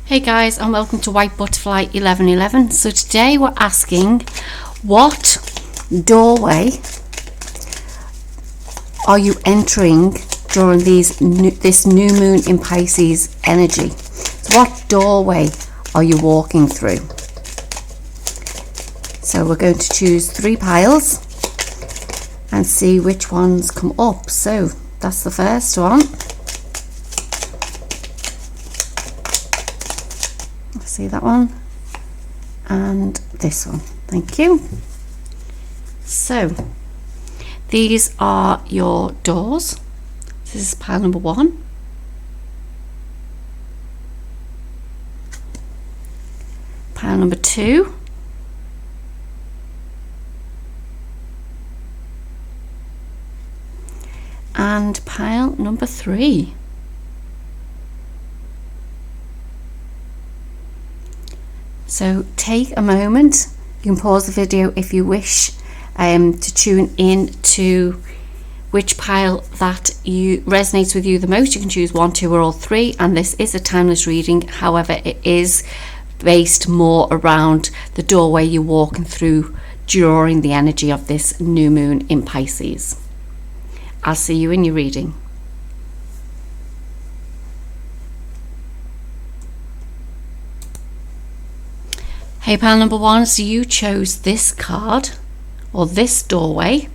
Hey guys, and welcome to White Butterfly 1111. So today we're asking, what doorway are you entering during this new moon in Pisces energy? So what doorway are you walking through? So we're going to choose 3 piles and see which ones come up. So that's the first one. See that one and this one. Thank you. So these are your doors. This is pile number 1. Pile number 2. And pile number 3. So take a moment, you can pause the video if you wish to tune in to which pile that resonates with you the most. You can choose 1, 2 or all 3, and this is a timeless reading. However, it is based more around the doorway you're walking through during the energy of this new moon in Pisces. I'll see you in your reading. Hey, pile number 1, so you chose this card or this doorway,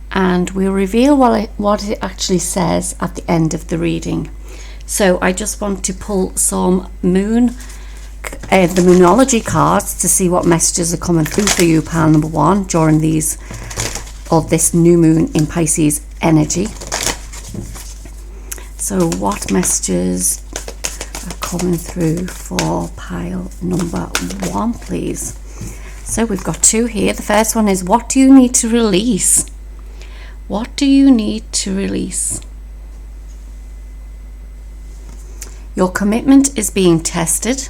and we'll reveal what it actually says at the end of the reading. So I just want to pull some the Moonology cards to see what messages are coming through for you, pile number 1, during this new moon in Pisces energy. So what messages coming through for pile number 1, please? So we've got 2 here. The first one is, what do you need to release? What do you need to release? Your commitment is being tested.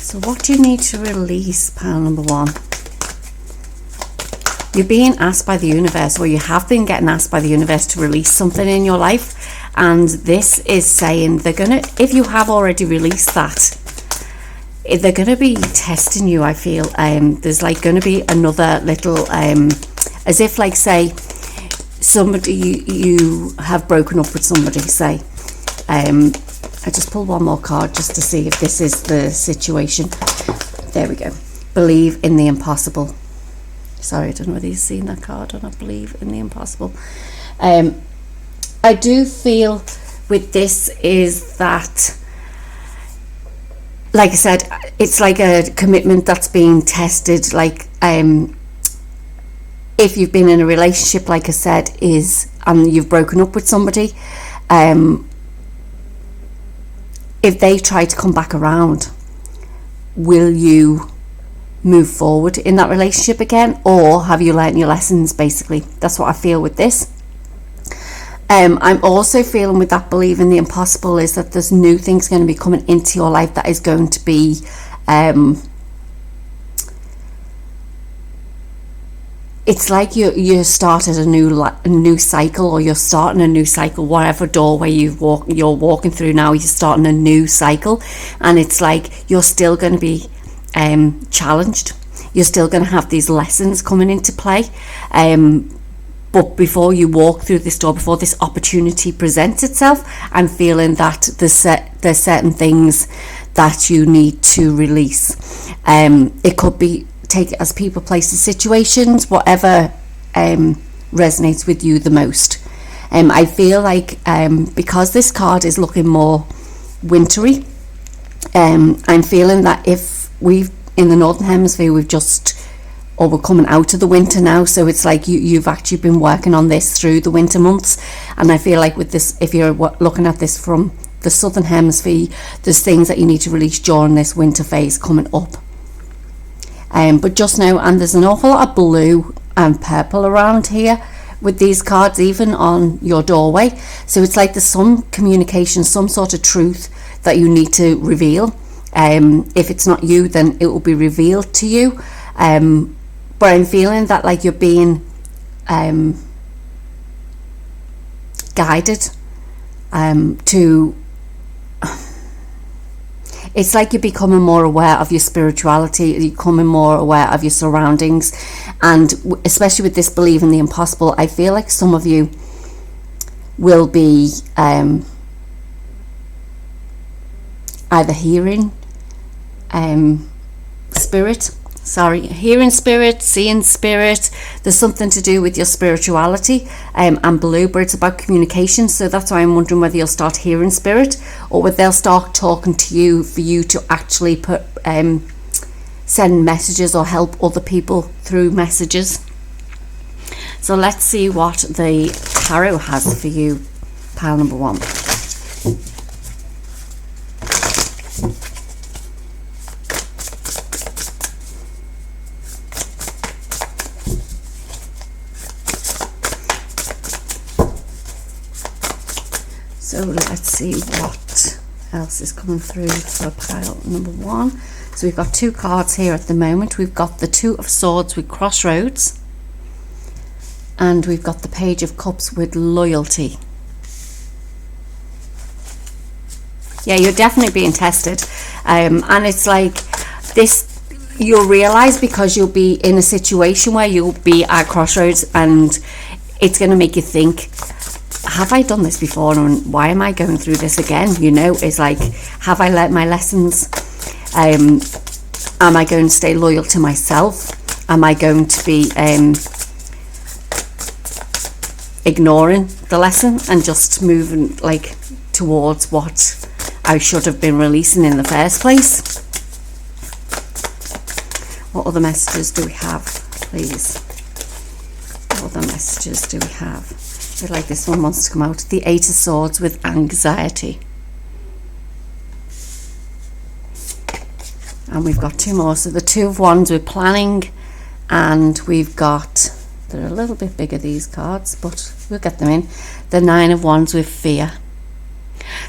So what do you need to release, pile number 1? You're being asked by the universe, or you have been getting asked by the universe to release something in your life, and this is saying they're gonna, if you have already released that, they're gonna be testing you. I feel there's like gonna be another little as if, like, say somebody you have broken up with somebody, say I just pulled one more card just to see if this is the situation. There we go. Believe in the impossible. Sorry, I don't know whether you've seen that card or not. Believe in the impossible. I do feel with this is that, like I said, it's like a commitment that's being tested. Like if you've been in a relationship, like I said, and you've broken up with somebody, if they try to come back around, will you move forward in that relationship again, or have you learnt your lessons? Basically, that's what I feel with this. I'm also feeling with that believe in the impossible is that there's new things going to be coming into your life that is going to be it's like you started a new cycle, or you're starting a new cycle. Whatever doorway you're walking through now, you're starting a new cycle, and it's like you're still going to be challenged. You're still going to have these lessons coming into play, but before you walk through this door, before this opportunity presents itself, I'm feeling that there's certain things that you need to release. It could be, take it as people, places, situations, whatever resonates with you the most. I feel like because this card is looking more wintry, I'm feeling that if we've in the Northern Hemisphere, we're coming out of the winter now, so it's like you've actually been working on this through the winter months, and I feel like with this, if you're looking at this from the Southern Hemisphere, there's things that you need to release during this winter phase coming up. But just now, and there's an awful lot of blue and purple around here with these cards, even on your doorway. So it's like there's some communication, some sort of truth that you need to reveal. If it's not you, then it will be revealed to you. But I'm feeling that like you're being guided to, it's like you're becoming more aware of your spirituality, you're becoming more aware of your surroundings, and especially with this belief in the impossible, I feel like some of you will be either hearing hearing spirit, seeing spirit. There's something to do with your spirituality, and blue, but it's about communication. So that's why I'm wondering whether you'll start hearing spirit, or whether they'll start talking to you for you to actually put send messages or help other people through messages. So let's see what the tarot has for you, pile number 1. So let's see what else is coming through for pile number 1. So we've got 2 cards here at the moment. We've got the 2 of Swords with Crossroads, and we've got the Page of Cups with Loyalty. Yeah, you're definitely being tested, and it's like this, you'll realize, because you'll be in a situation where you'll be at crossroads, and it's going to make you think, have I done this before, and why am I going through this again? You know, it's like, have I learnt my lessons? Am I going to stay loyal to myself? Am I going to be ignoring the lesson and just moving like towards what I should have been releasing in the first place? What other messages do we have, please? What other messages do we have? I feel like this one wants to come out. The 8 of Swords with Anxiety. And we've got 2 more. So the 2 of Wands with Planning, and we've got, they're a little bit bigger, these cards, but we'll get them in. The 9 of Wands with Fear.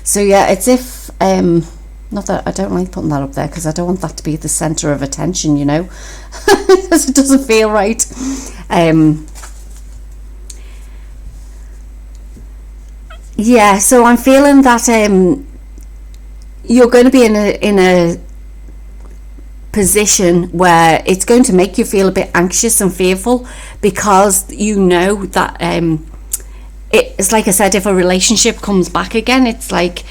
So yeah, it's if, not that I don't like putting that up there, because I don't want that to be the centre of attention, you know, because it doesn't feel right. Yeah, so I'm feeling that you're going to be in a position where it's going to make you feel a bit anxious and fearful, because you know that it's like I said, if a relationship comes back again, it's like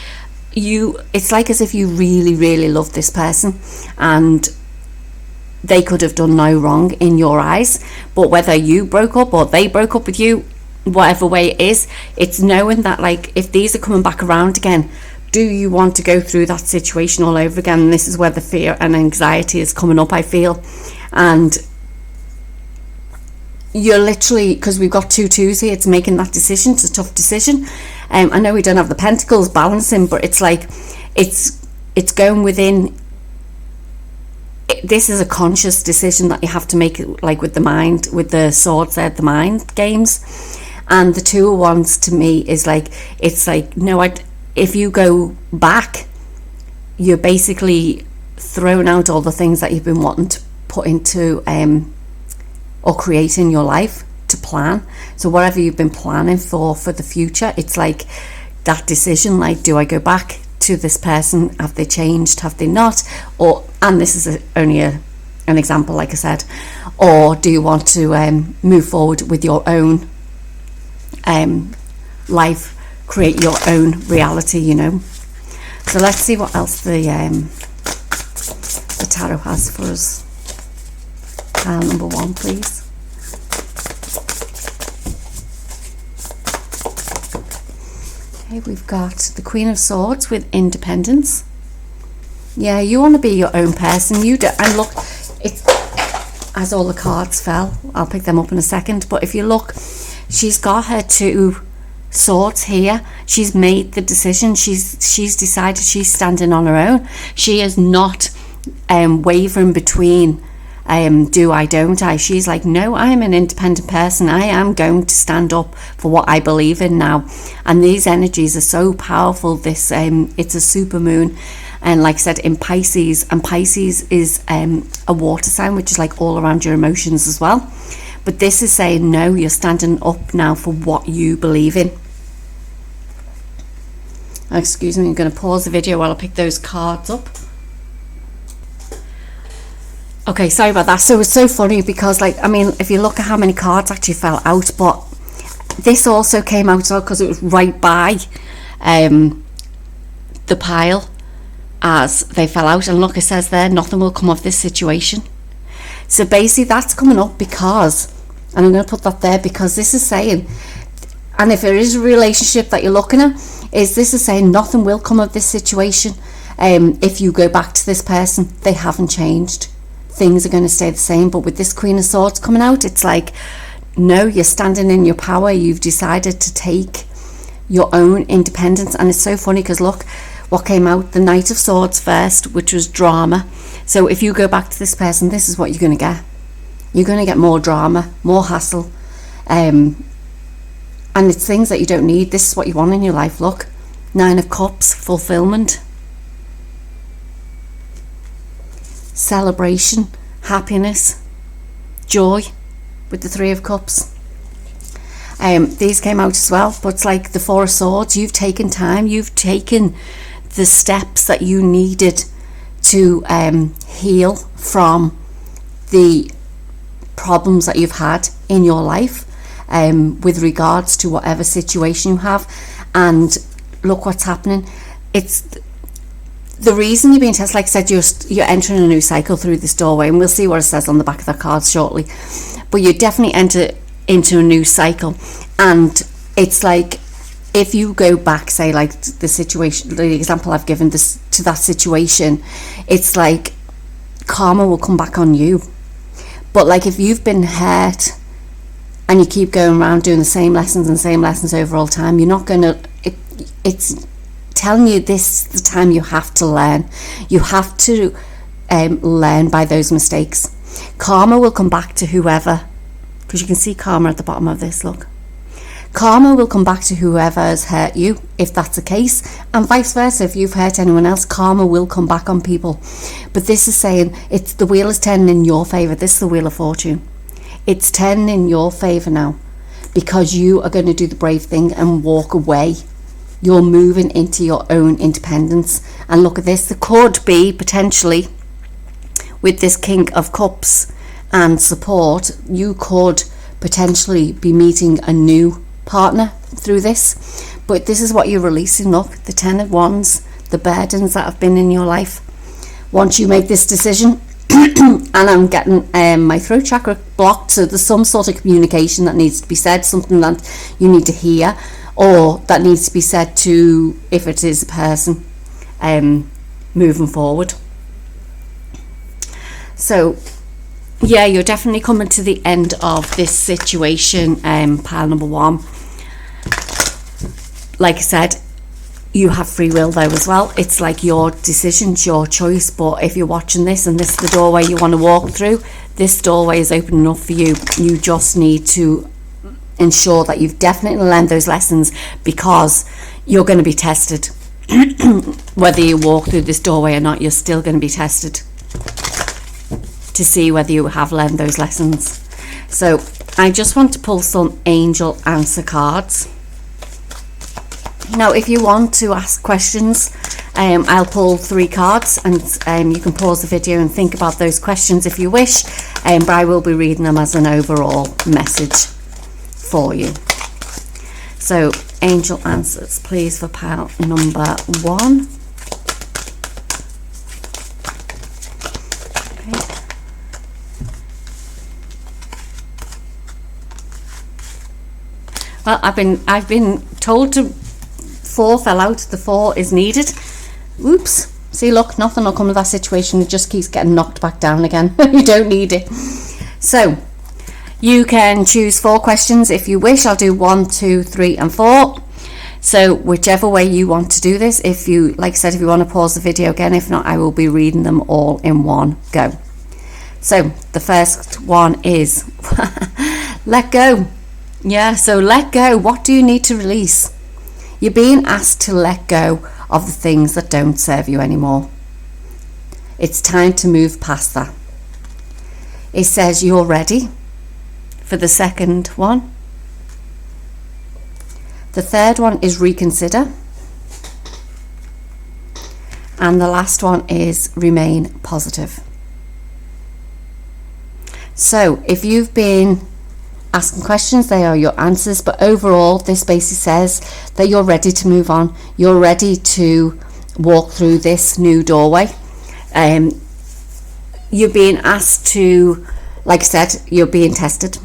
as if you really, really love this person, and they could have done no wrong in your eyes, but whether you broke up or they broke up with you, whatever way it is, it's knowing that, like, if these are coming back around again, do you want to go through that situation all over again? And this is where the fear and anxiety is coming up, I feel. And you're literally, because we've got 2 2s here, it's making that decision. It's a tough decision. I know we don't have the Pentacles balancing, but it's like it's going within. This is a conscious decision that you have to make, like with the mind, with the swords there, the mind games. And the 2 of Wands to me is like, it's like, no, if you go back, you're basically throwing out all the things that you've been wanting to put into or create in your life, to plan. So whatever you've been planning for the future, it's like that decision, like, do I go back to this person? Have they changed? Have they not? Or, and this is only an example, like I said, or do you want to move forward with your own life, create your own reality, you know? So let's see what else the tarot has for us. Pile number 1, please. Okay, we've got the Queen of Swords with Independence. Yeah, you want to be your own person. You do, and look, it's as all the cards fell. I'll pick them up in a second. But if you look, she's got her 2 swords here. She's made the decision. She's decided she's standing on her own. She is not wavering between do I, don't I. She's like, no, I'm an independent person. I am going to stand up for what I believe in now. And these energies are so powerful. This it's a super moon, And like I said, in Pisces, and Pisces is a water sign, which is like all around your emotions as well. But this is saying, no, you're standing up now for what you believe in. Excuse me, I'm going to pause the video while I pick those cards up. Okay, sorry about that. So it's so funny because, like, I mean, if you look at how many cards actually fell out, but this also came out as well because it was right by the pile as they fell out. And look, it says there, nothing will come of this situation. So basically that's coming up because, and I'm going to put that there because this is saying, and if there is a relationship that you're looking at, is this is saying nothing will come of this situation. If you go back to this person, they haven't changed. Things are going to stay the same. But with this Queen of Swords coming out, it's like, no, you're standing in your power. You've decided to take your own independence. And it's so funny because look what came out, the Knight of Swords first, which was drama. So if you go back to this person, this is what you're going to get. You're going to get more drama, more hassle, and it's things that you don't need. This is what you want in your life. Look, Nine of Cups, fulfillment, celebration, happiness, joy with the Three of Cups. These came out as well, but it's like the Four of Swords. You've taken time, you've taken the steps that you needed to heal from the problems that you've had in your life with regards to whatever situation you have. And look what's happening. It's the reason you're being tested. Like I said, you're entering a new cycle through this doorway, and we'll see what it says on the back of the cards shortly. But you definitely enter into a new cycle, and it's like, if you go back, say like the situation, the example I've given this to that situation, it's like karma will come back on you. But like if you've been hurt and you keep going around doing the same lessons over all time, you're not going to, it's telling you this is the time you have to learn. You have to learn by those mistakes. Karma will come back to whoever, because you can see karma at the bottom of this, look. Karma will come back to whoever has hurt you, if that's the case, and vice versa. If you've hurt anyone else, karma will come back on people. But this is saying it's the wheel is turning in your favour. This is the Wheel of Fortune. It's turning in your favour now, because you are going to do the brave thing and walk away. You're moving into your own independence. And look at this, there could be potentially, with this King of Cups and support, you could potentially be meeting a new partner through this. But this is what you're releasing. Look, the Ten of Wands, the burdens that have been in your life. Once you make this decision, and I'm getting my throat chakra blocked, so there's some sort of communication that needs to be said, something that you need to hear, or that needs to be said to, if it is a person, moving forward. So yeah, you're definitely coming to the end of this situation, pile number one. Like I said, you have free will though as well. It's like your decisions, your choice. But if you're watching this and this is the doorway you want to walk through, this doorway is open enough for you. You just need to ensure that you've definitely learned those lessons, because you're going to be tested. Whether you walk through this doorway or not, you're still going to be tested to see whether you have learned those lessons. So I just want to pull some angel answer cards. Now if you want to ask questions, I'll pull 3 cards, and you can pause the video and think about those questions if you wish, but I will be reading them as an overall message for you. So angel answers please for pile number 1. Well, I've been told to 4 fell out. The 4 is needed. Oops. See, look, nothing will come of that situation. It just keeps getting knocked back down again. You don't need it. So you can choose 4 questions if you wish. I'll do 1, 2, 3 and 4. So whichever way you want to do this. If you, like I said, if you want to pause the video again, if not, I will be reading them all in one go. So the first one is let go. Yeah, so let go. What do you need to release? You're being asked to let go of the things that don't serve you anymore. It's time to move past that. It says you're ready for the second one. The third one is reconsider. And the last one is remain positive. So if you've been asking questions, they are your answers. But overall, this basically says that you're ready to move on. You're ready to walk through this new doorway. You're being asked to, like I said, you're being tested.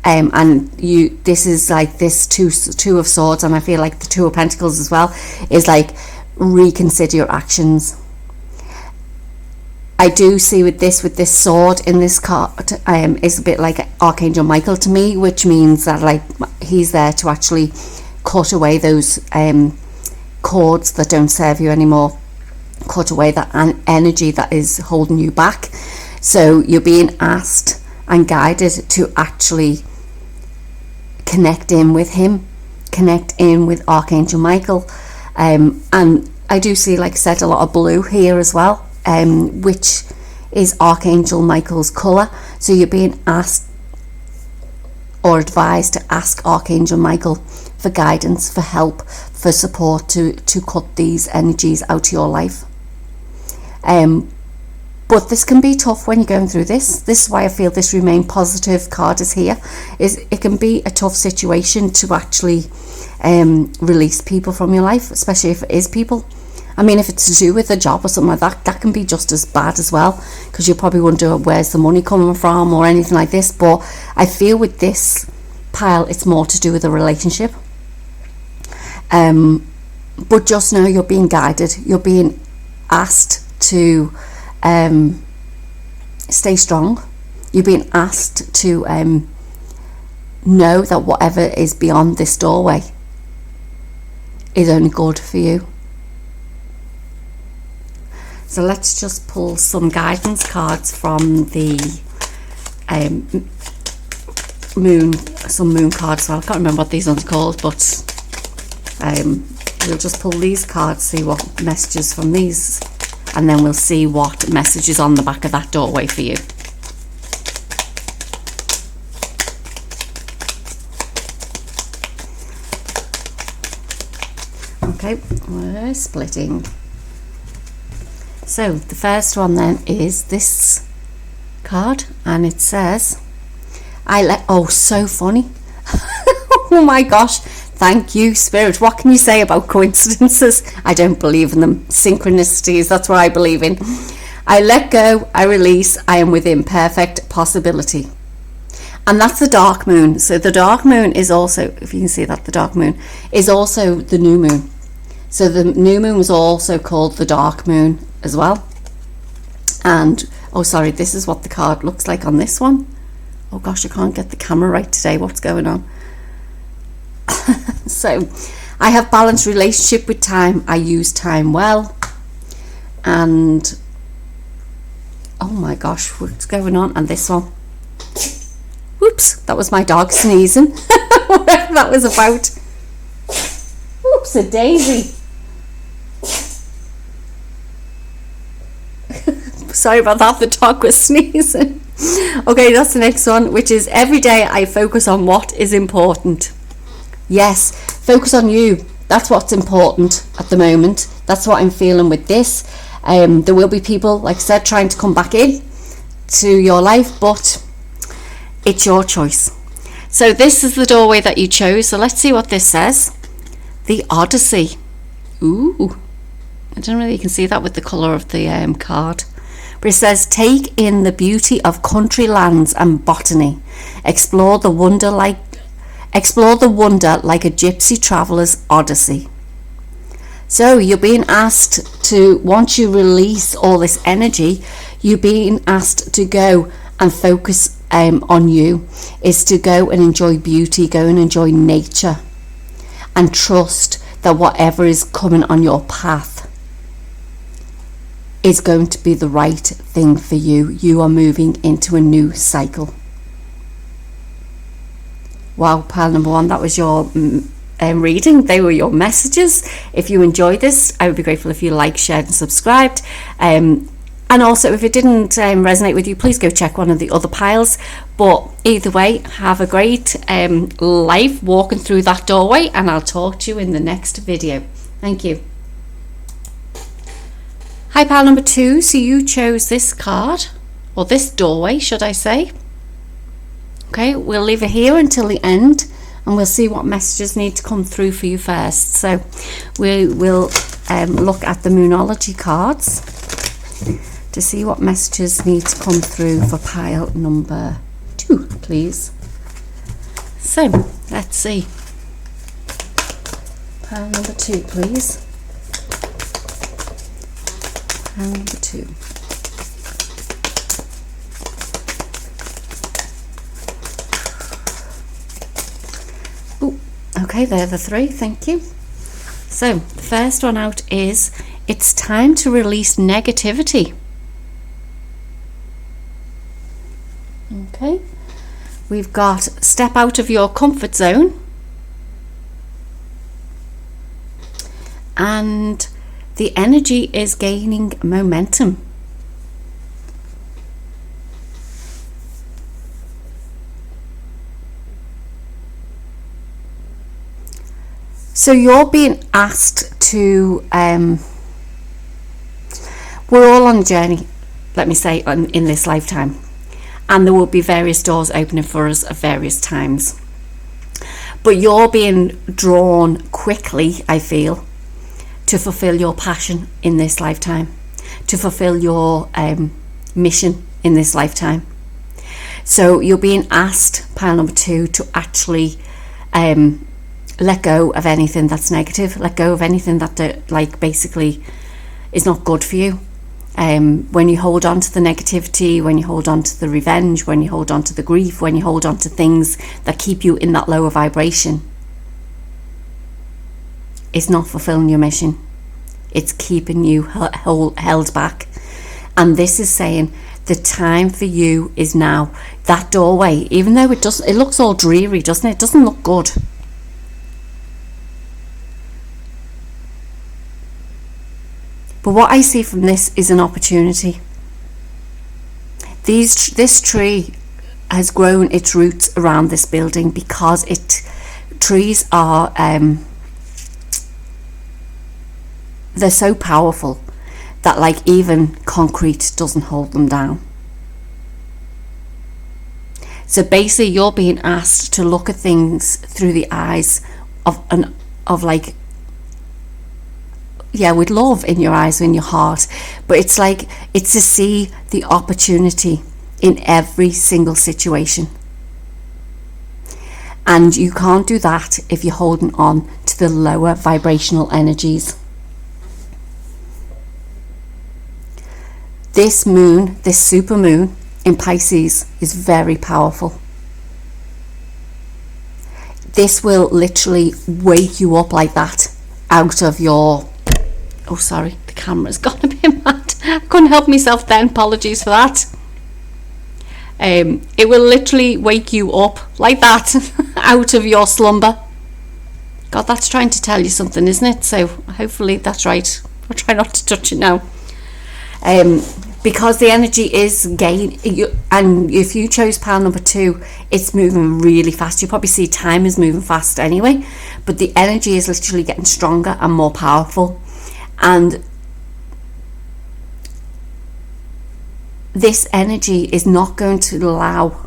And this is like this two of swords, and I feel like the Two of Pentacles as well is like reconsider your actions. I do see with this sword in this card, is a bit like Archangel Michael to me, which means that like he's there to actually cut away those cords that don't serve you anymore, cut away that energy that is holding you back. So you're being asked and guided to actually connect in with him, connect in with Archangel Michael. And I do see, like I said, a lot of blue here as well, which is Archangel Michael's colour. So you're being asked or advised to ask Archangel Michael for guidance, for help, for support to cut these energies out of your life. But this can be tough when you're going through this. This is why I feel this remain positive card is here. It can be a tough situation to actually release people from your life, especially if it is people. I mean, if it's to do with a job or something like that, that can be just as bad as well, because you probably wonder where's the money coming from or anything like this. But I feel with this pile, it's more to do with a relationship. But just know you're being guided. You're being asked to stay strong. You're being asked to know that whatever is beyond this doorway is only good for you. So let's just pull some guidance cards from the moon cards. So I can't remember what these ones are called, but we'll just pull these cards, see what messages from these, and then we'll see what message is on the back of that doorway for you. Okay, we're splitting. So the first one then is this card, and it says, oh, so funny. Oh my gosh. Thank you, Spirit. What can you say about coincidences? I don't believe in them. Synchronicities, that's what I believe in. I let go, I release, I am within perfect possibility. And that's the dark moon. So the dark moon is also, if you can see that, the dark moon is also the new moon. So the new moon was also called the dark moon as well. And, oh sorry, this is what the card looks like on this one. Oh gosh, I can't get the camera right today. What's going on? So I have balanced relationship with time. I use time well. And oh my gosh, what's going on? And this one, whoops, that was my dog sneezing. Whatever that was about. Whoops, a daisy. Sorry about that, the dog was sneezing. Okay, that's the next one, which is every day I focus on what is important. Yes, focus on you. That's what's important at the moment. That's what I'm feeling with this. There will be people, like I said, trying to come back in to your life, but it's your choice. So this is the doorway that you chose. So let's see what this says. The Odyssey. Ooh, I don't know if you can see that with the colour of the card. But it says, take in the beauty of country lands and botany. Explore the wonder like a gypsy traveller's odyssey. So you're being asked to, once you release all this energy, you're being asked to go and focus on you, is to go and enjoy beauty, go and enjoy nature, and trust that whatever is coming on your path is going to be the right thing for you. You are moving into a new cycle. Wow, pile number one, that was your reading. They were your messages. If you enjoyed this, I would be grateful if you liked, shared and subscribed. And also, if it didn't resonate with you, please go check one of the other piles. But either way, have a great life walking through that doorway, and I'll talk to you in the next video. Thank you. Hi, pile number 2. So you chose this card, or this doorway, should I say. Okay, we'll leave it here until the end, and we'll see what messages need to come through for you first. So we will look at the Moonology cards to see what messages need to come through for pile number 2, please. So let's see. Pile number 2, please. Pile number 2. Ooh, okay, they're the 3, thank you. So the first one out is, it's time to release negativity. Okay, we've got step out of your comfort zone, and the energy is gaining momentum. So you're being asked to, we're all on a journey, let me say, in this lifetime. And there will be various doors opening for us at various times. But you're being drawn quickly, I feel, to fulfill your passion in this lifetime, to fulfill your mission in this lifetime. So you're being asked, pile number 2, to actually let go of anything that's negative, let go of anything that basically is not good for you. When you hold on to the negativity, when you hold on to the revenge, when you hold on to the grief, when you hold on to things that keep you in that lower vibration, it's not fulfilling your mission. It's keeping you held back. And this is saying the time for you is now. That doorway, even though it looks all dreary, doesn't it? It doesn't look good. But what I see from this is an opportunity. This tree has grown its roots around this building because trees are they're so powerful that even concrete doesn't hold them down. So basically, you're being asked to look at things through the eyes with love in your eyes, in your heart. But it's to see the opportunity in every single situation. And you can't do that if you're holding on to the lower vibrational energies. This moon, this super moon in Pisces, is very powerful. This will literally wake you up like that out of your... Oh, sorry, the camera's gone a bit mad. I couldn't help myself then. Apologies for that. It will literally wake you up like that out of your slumber. God, that's trying to tell you something, isn't it? So hopefully that's right. I'll try not to touch it now. Because the energy is and if you chose pile number 2, it's moving really fast. You probably see time is moving fast anyway, but the energy is literally getting stronger and more powerful. And this energy is not going to allow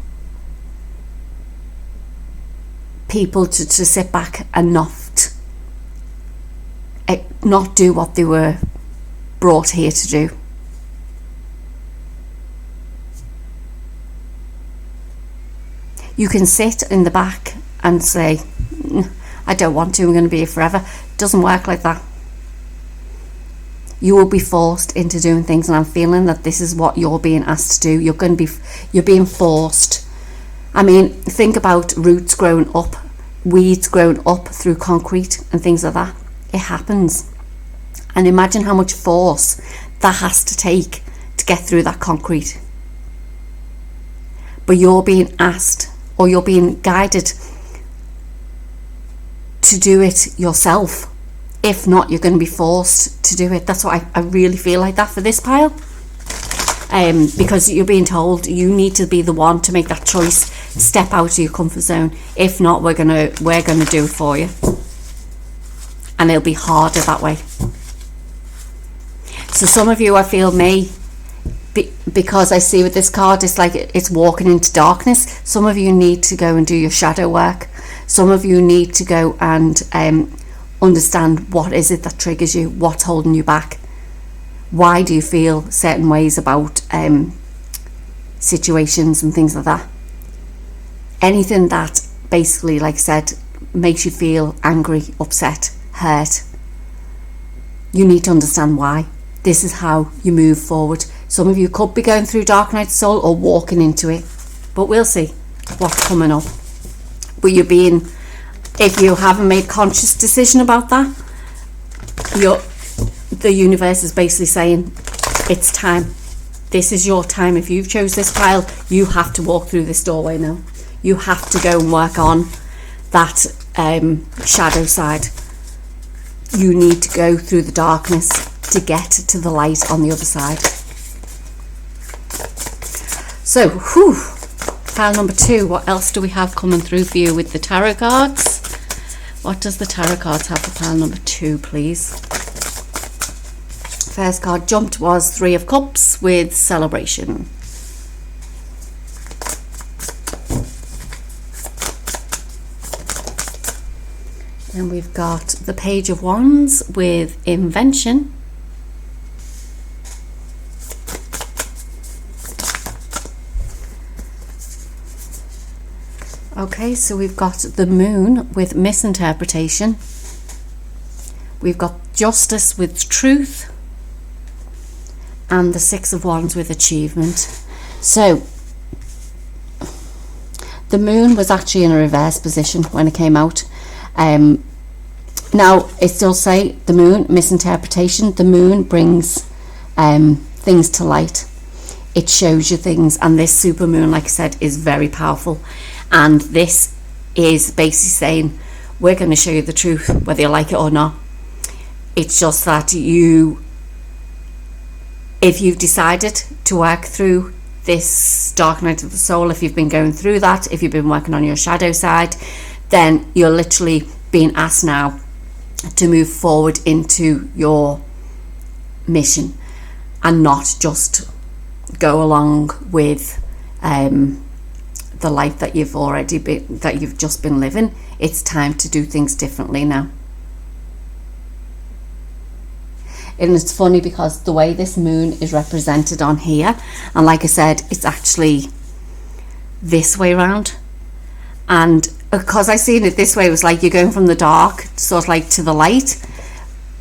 people to sit back and not do what they were brought here to do. You can sit in the back and say, I don't want to, I'm going to be here forever. It doesn't work like that. You will be forced into doing things, and I'm feeling that this is what you're being asked to do. You're being forced. I mean, think about roots growing up, weeds growing up through concrete and things like that. It happens. And imagine how much force that has to take to get through that concrete. But you're being asked, or you're being guided to do it yourself. If not, you're going to be forced to do it. That's what I really feel like that for this pile. Because you're being told you need to be the one to make that choice, step out of your comfort zone. If not, we're gonna do it for you, and it'll be harder that way. So some of you, I feel, because I see with this card, it's like it's walking into darkness. Some of you need to go and do your shadow work. Some of you need to go and understand what is it that triggers you, what's holding you back. Why do you feel certain ways about situations and things like that? Anything that basically, like I said, makes you feel angry, upset, hurt, you need to understand why. This is how you move forward. Some of you could be going through dark night of the soul or walking into it, but we'll see what's coming up. But if you haven't made a conscious decision about that, the universe is basically saying it's time. This is your time. If you've chose this pile, you have to walk through this doorway now. You have to go and work on that shadow side. You need to go through the darkness to get to the light on the other side. So, pile number 2. What else do we have coming through for you with the tarot cards? What does the tarot cards have for pile number 2, please? First card jumped was 3 of Cups with celebration. Then we've got the Page of Wands with invention. Okay, so we've got the Moon with misinterpretation. We've got Justice with truth. And the 6 of Wands with achievement. So the Moon was actually in a reverse position when it came out. Now it still say the Moon, misinterpretation. The Moon brings things to light. It shows you things, and this super moon, like I said, is very powerful. And this is basically saying we're going to show you the truth, whether you like it or not. It's just that if you've decided to work through this dark night of the soul, if you've been going through that, if you've been working on your shadow side, then you're literally being asked now to move forward into your mission and not just go along with the life that you've just been living. It's time to do things differently now. And it's funny because the way this moon is represented on here, and like I said, it's actually this way around, and because I seen it this way, it was like you're going from the dark sort of like to the light.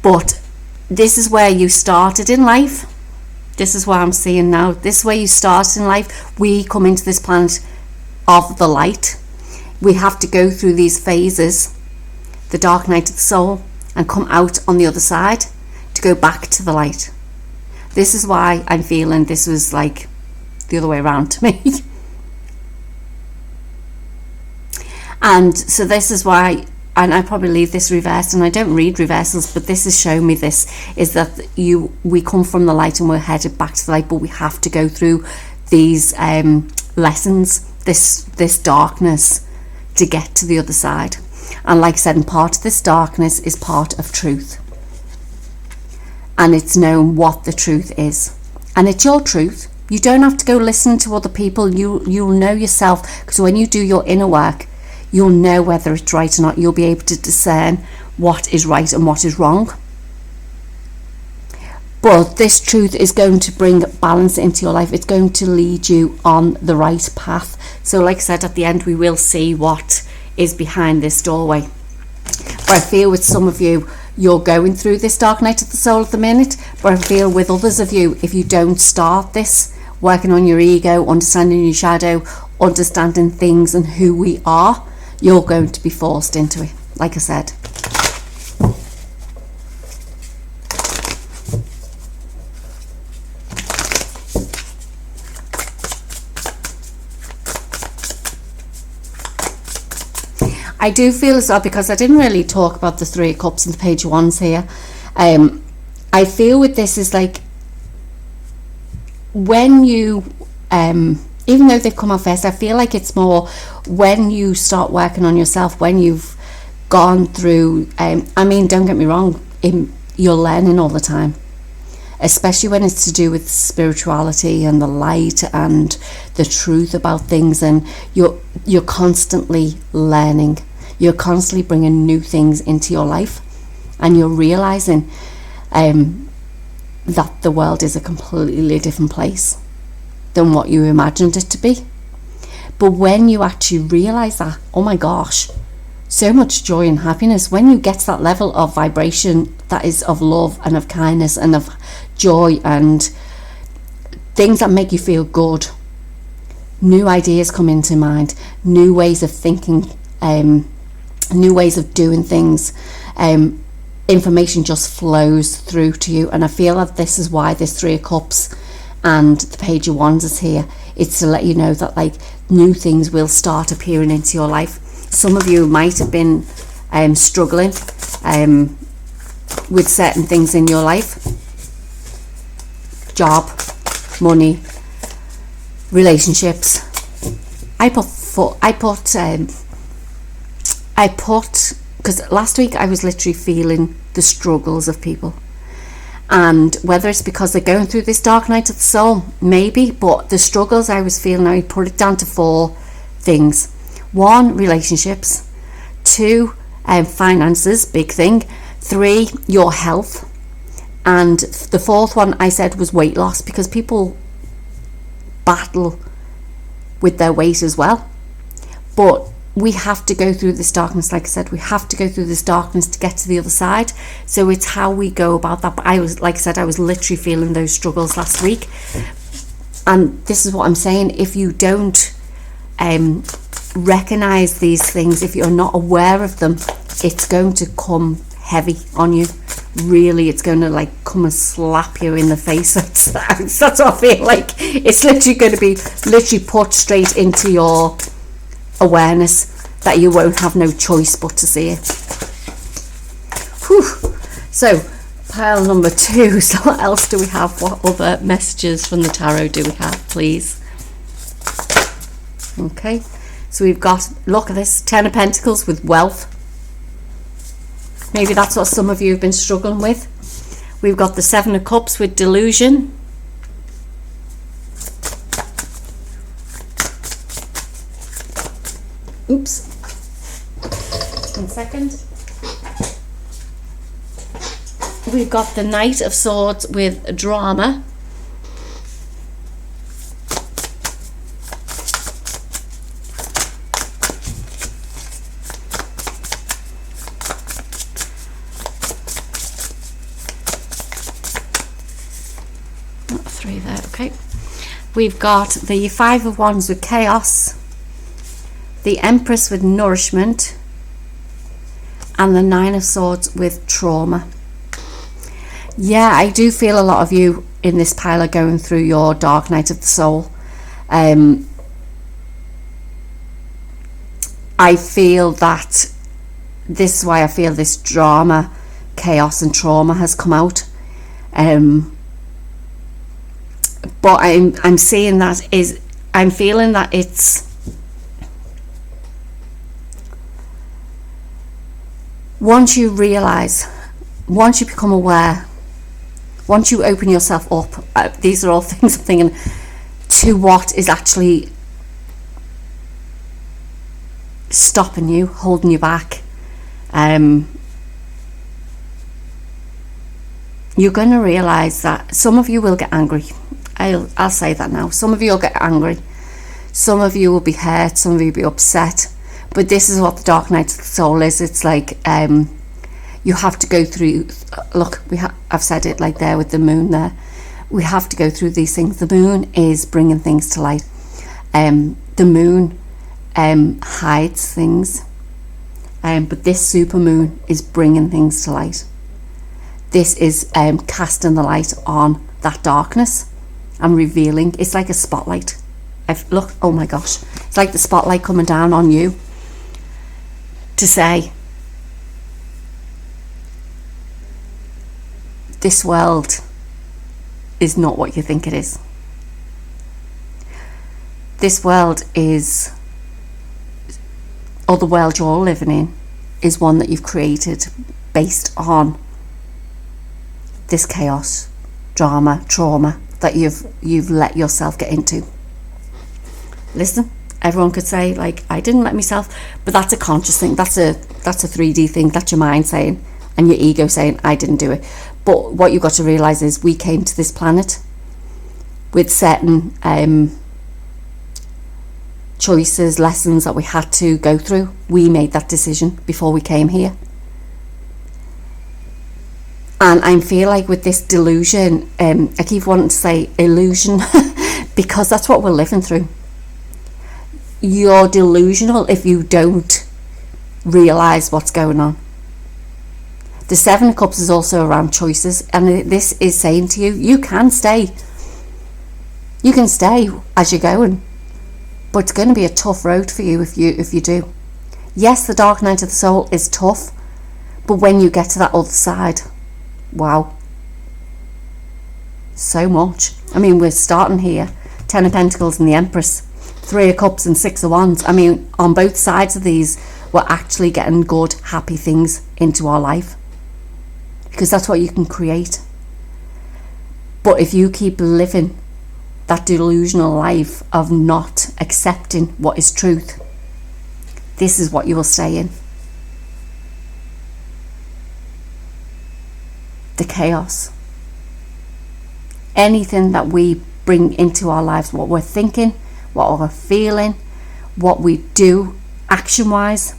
But this is where you started in life. This is what I'm seeing now. This is where you started in life. We come into this planet of the light. We have to go through these phases, the dark night of the soul, and come out on the other side to go back to the light. This is why I'm feeling this was like the other way around to me. And so this is why, and I probably leave this reversed, and I don't read reversals, but this is showing me this, is that we come from the light and we're headed back to the light, but we have to go through these lessons, this darkness, to get to the other side. And like I said, and part of this darkness is part of truth. And it's knowing what the truth is. And it's your truth. You don't have to go listen to other people. You'll know yourself, because when you do your inner work, you'll know whether it's right or not. You'll be able to discern what is right and what is wrong. But this truth is going to bring balance into your life. It's going to lead you on the right path. So like I said, at the end, we will see what is behind this doorway. But I feel with some of you, you're going through this dark night of the soul at the minute. But I feel with others of you, if you don't start this, working on your ego, understanding your shadow, understanding things and who we are, you're going to be forced into it, like I said. I do feel as well, because I didn't really talk about the Three of Cups and the Page of Wands here. I feel with this is like, when you, even though they've come out first, I feel like it's more when you start working on yourself, when you've gone through, I mean, don't get me wrong, you're learning all the time, especially when it's to do with spirituality and the light and the truth about things, and you're constantly learning, you're constantly bringing new things into your life, and you're realizing that the world is a completely different place than what you imagined it to be. But when you actually realize that, oh my gosh, so much joy and happiness, when you get to that level of vibration that is of love and of kindness and of joy and things that make you feel good, new ideas come into mind, new ways of thinking, new ways of doing things, information just flows through to you. And I feel that this is why this Three of Cups and the Page of Wands is here. It's to let you know that like new things will start appearing into your life. Some of you might have been struggling with certain things in your life: job, money, relationships. I put because last week I was literally feeling the struggles of people, and whether it's because they're going through this dark night of the soul, maybe, but the struggles I was feeling, I put it down to 4 things. 1, relationships. 2, finances, big thing. 3, your health. And the 4th one I said was weight loss, because people battle with their weight as well. But we have to go through this darkness, like I said, we have to go through this darkness to get to the other side. So it's how we go about that. But I was, like I said, I was literally feeling those struggles last week. And this is what I'm saying: if you don't recognize these things, if you're not aware of them, it's going to come heavy on you. Really, it's going to like come and slap you in the face. That's what I feel like. It's literally going to be literally put straight into your awareness that you won't have no choice but to see it. Whew. So pile number 2. So what else do we have? What other messages from the tarot do we have, please? Okay, so we've got, look at this, 10 of Pentacles with wealth. Maybe that's what some of you have been struggling with. We've got the 7 of Cups with delusion. Oops. 1 second. We've got the Knight of Swords with drama. We've got the 5 of Wands with chaos, the Empress with nourishment, and the 9 of Swords with trauma. Yeah, I do feel a lot of you in this pile are going through your dark night of the soul. I feel that this is why I feel this drama, chaos and trauma has come out. But I'm seeing that is, I'm feeling that it's, once you realize, once you become aware, once you open yourself up, these are all things I'm thinking, to what is actually stopping you, holding you back, you're going to realize that some of you will get angry. I'll say that now. Some of you will get angry. Some of you will be hurt. Some of you will be upset. But this is what the dark night of the soul is. It's like you have to go through. Look, I've said it like there with the moon there. We have to go through these things. The moon is bringing things to light. The moon hides things. But this super moon is bringing things to light. This is casting the light on that darkness and revealing. It's like a spotlight. Look, oh my gosh, it's like the spotlight coming down on you. to say, this world is not what you think it is. This world is, or the world you're living in, is one that you've created based on this chaos, drama, trauma that you've let yourself get into. Listen, everyone could say, like, I didn't let myself, but that's a conscious thing. That's a 3D thing. That's your mind saying, and your ego saying, I didn't do it. But what you've got to realise is we came to this planet with certain choices, lessons that we had to go through. We made that decision before we came here. And I feel like with this delusion, I keep wanting to say illusion, because that's what we're living through. You're delusional if you don't realise what's going on. The Seven of Cups is also around choices, and this is saying to you, you can stay. You can stay as you're going, but it's going to be a tough road for you if you do. Yes, the dark night of the soul is tough, but when you get to that other side, wow, so much. I mean, we're starting here, 10 of Pentacles and the Empress, 3 of Cups and 6 of Wands. I mean, on both sides of these, we're actually getting good, happy things into our life, because that's what you can create. But if you keep living that delusional life of not accepting what is truth, this is what you will stay in. The chaos. Anything that we bring into our lives, what we're thinking, what we're feeling, what we do action-wise,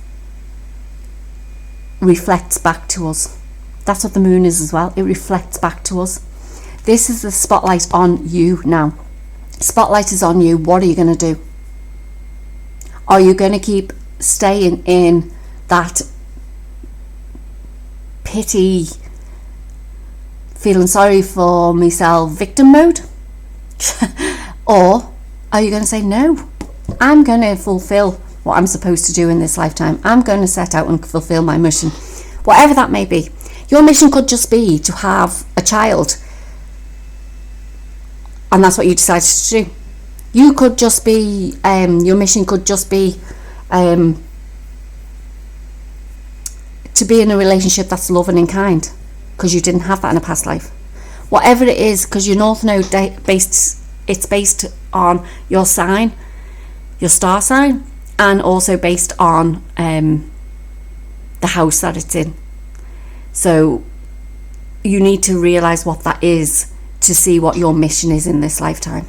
reflects back to us. That's what the moon is as well. It reflects back to us. This is the spotlight on you now. Spotlight is on you. What are you going to do? Are you going to keep staying in that pity, feeling sorry for myself victim mode? Or are you going to say, no, I'm going to fulfill what I'm supposed to do in this lifetime. I'm going to set out and fulfill my mission, whatever that may be. Your mission could just be to have a child, and that's what you decided to do. You could just be, your mission could just be to be in a relationship that's loving and kind, because you didn't have that in a past life. Whatever it is, because your North Node it's based on your sign, your star sign, and also based on the house that it's in. So you need to realise what that is to see what your mission is in this lifetime.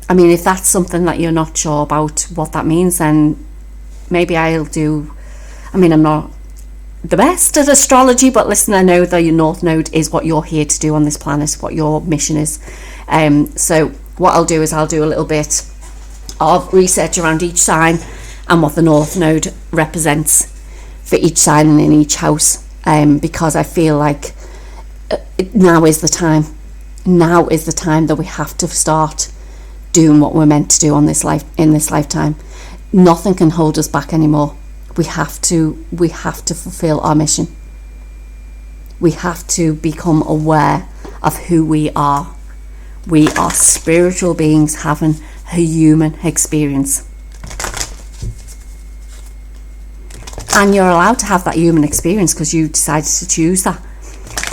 I mean, if that's something that you're not sure about what that means, then maybe I'll do, I mean, I'm not the best at astrology, but listen, I know that your North Node is what you're here to do on this planet, what your mission is. So what I'll do is I'll do a little bit of research around each sign and what the North Node represents for each sign and in each house, because I feel like now is the time. Now is the time that we have to start doing what we're meant to do on this life, in this lifetime. Nothing can hold us back anymore. We have to fulfill our mission. We have to become aware of who we are. We are spiritual beings having a human experience. And you're allowed to have that human experience because you decided to choose that.